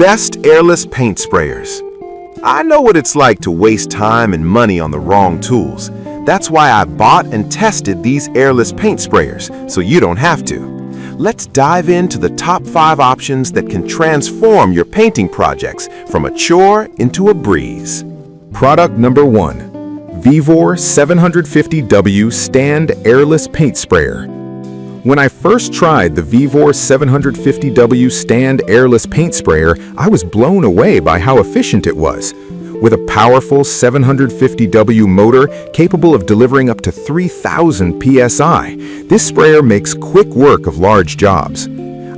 Best airless paint sprayers. I know what it's like to waste time and money on the wrong tools. That's why I bought and tested these airless paint sprayers, so you don't have to. Let's dive into the top 5 options that can transform your painting projects from a chore into a breeze. Product number 1. Vevor 750W Stand Airless Paint Sprayer. When I first tried the Vevor 750W Stand Airless Paint Sprayer, I was blown away by how efficient it was. With a powerful 750W motor capable of delivering up to 3,000 psi, this sprayer makes quick work of large jobs.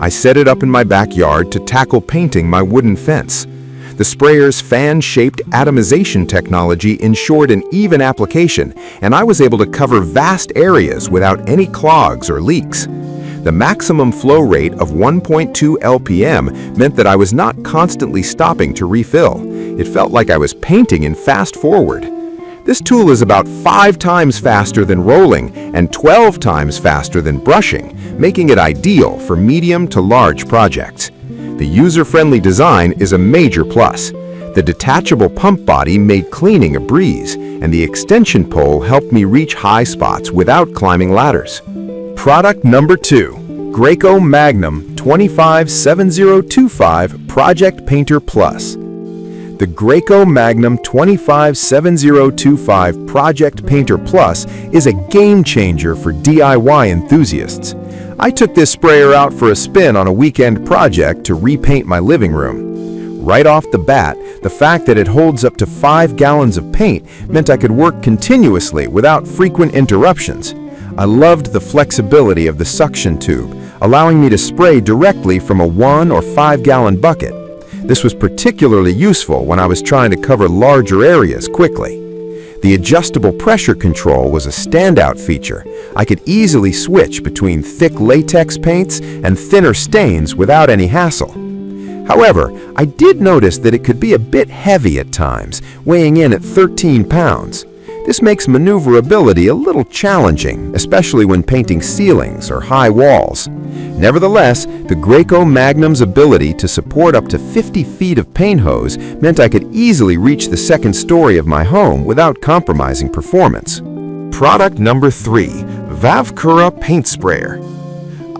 I set it up in my backyard to tackle painting my wooden fence. The sprayer's fan-shaped atomization technology ensured an even application, and I was able to cover vast areas without any clogs or leaks. The maximum flow rate of 1.2 LPM meant that I was not constantly stopping to refill. It felt like I was painting in fast forward. This tool is about 5 times faster than rolling and 12 times faster than brushing, making it ideal for medium to large projects. The user-friendly design is a major plus. The detachable pump body made cleaning a breeze, and the extension pole helped me reach high spots without climbing ladders. Product number 2. Graco Magnum 257025 Project Painter Plus. The Graco Magnum 257025 Project Painter Plus is a game changer for DIY enthusiasts. I took this sprayer out for a spin on a weekend project to repaint my living room. Right off the bat, the fact that it holds up to 5 gallons of paint meant I could work continuously without frequent interruptions. I loved the flexibility of the suction tube, allowing me to spray directly from a 1 or 5 gallon bucket. This was particularly useful when I was trying to cover larger areas quickly. The adjustable pressure control was a standout feature. I could easily switch between thick latex paints and thinner stains without any hassle. However, I did notice that it could be a bit heavy at times, weighing in at 13 pounds. This makes maneuverability a little challenging, especially when painting ceilings or high walls. Nevertheless, the Graco Magnum's ability to support up to 50 feet of paint hose meant I could easily reach the second story of my home without compromising performance. Product number 3. Vavcura Paint Sprayer.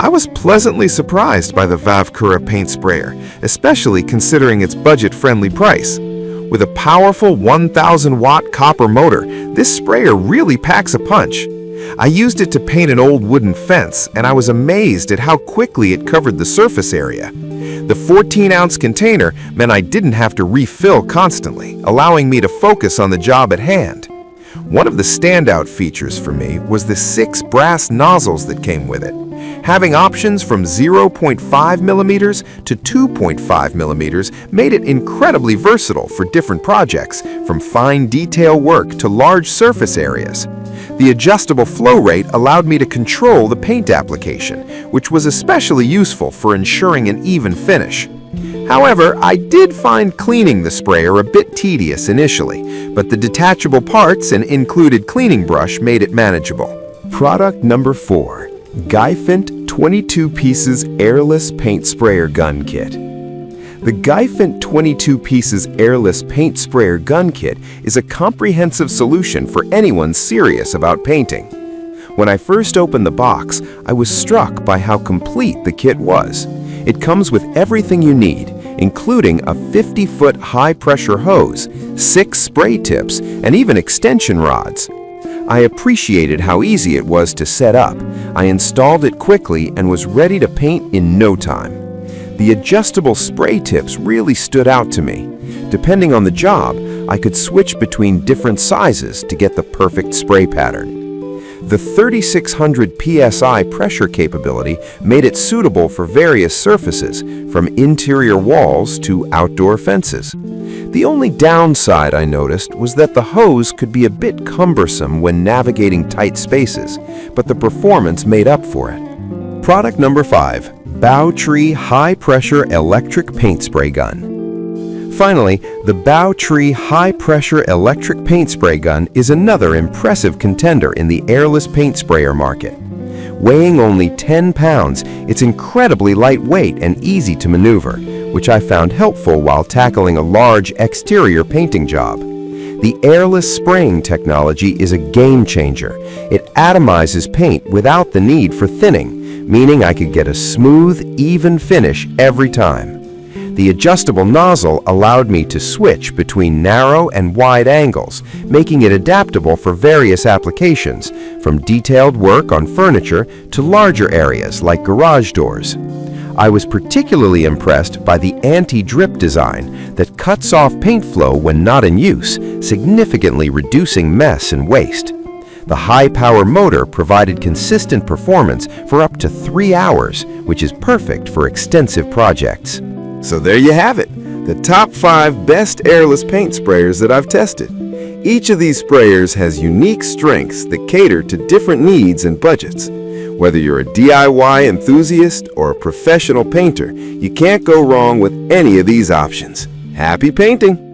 I was pleasantly surprised by the Vavcura paint sprayer, especially considering its budget-friendly price. With a powerful 1,000-watt copper motor, this sprayer really packs a punch. I used it to paint an old wooden fence, and I was amazed at how quickly it covered the surface area. The 14-ounce container meant I didn't have to refill constantly, allowing me to focus on the job at hand. One of the standout features for me was the 6 brass nozzles that came with it. Having options from 0.5 millimeters to 2.5 millimeters made it incredibly versatile for different projects, from fine detail work to large surface areas. The adjustable flow rate allowed me to control the paint application, which was especially useful for ensuring an even finish. However, I did find cleaning the sprayer a bit tedious initially, but the detachable parts and included cleaning brush made it manageable. Product number 4. Geifent 22 Pieces Airless Paint Sprayer Gun Kit. The Geifent 22 Pieces Airless Paint Sprayer Gun Kit is a comprehensive solution for anyone serious about painting. When I first opened the box, I was struck by how complete the kit was. It comes with everything you need, including a 50-foot high-pressure hose, 6 spray tips, and even extension rods. I appreciated how easy it was to set up. I installed it quickly and was ready to paint in no time. The adjustable spray tips really stood out to me. Depending on the job, I could switch between different sizes to get the perfect spray pattern. The 3600 psi pressure capability made it suitable for various surfaces, from interior walls to outdoor fences. The only downside I noticed was that the hose could be a bit cumbersome when navigating tight spaces, but the performance made up for it. Product number 5. Bowtree High Pressure Electric Paint Spray Gun. Finally, the Bowtree High Pressure Electric Paint Spray Gun is another impressive contender in the airless paint sprayer market. Weighing only 10 pounds, it's incredibly lightweight and easy to maneuver, which I found helpful while tackling a large exterior painting job. The airless spraying technology is a game changer. It atomizes paint without the need for thinning, meaning I could get a smooth, even finish every time. The adjustable nozzle allowed me to switch between narrow and wide angles, making it adaptable for various applications, from detailed work on furniture to larger areas like garage doors. I was particularly impressed by the anti-drip design that cuts off paint flow when not in use, significantly reducing mess and waste. The high-power motor provided consistent performance for up to 3 hours, which is perfect for extensive projects. So there you have it, the top 5 best airless paint sprayers that I've tested. Each of these sprayers has unique strengths that cater to different needs and budgets. Whether you're a DIY enthusiast or a professional painter, you can't go wrong with any of these options. Happy painting!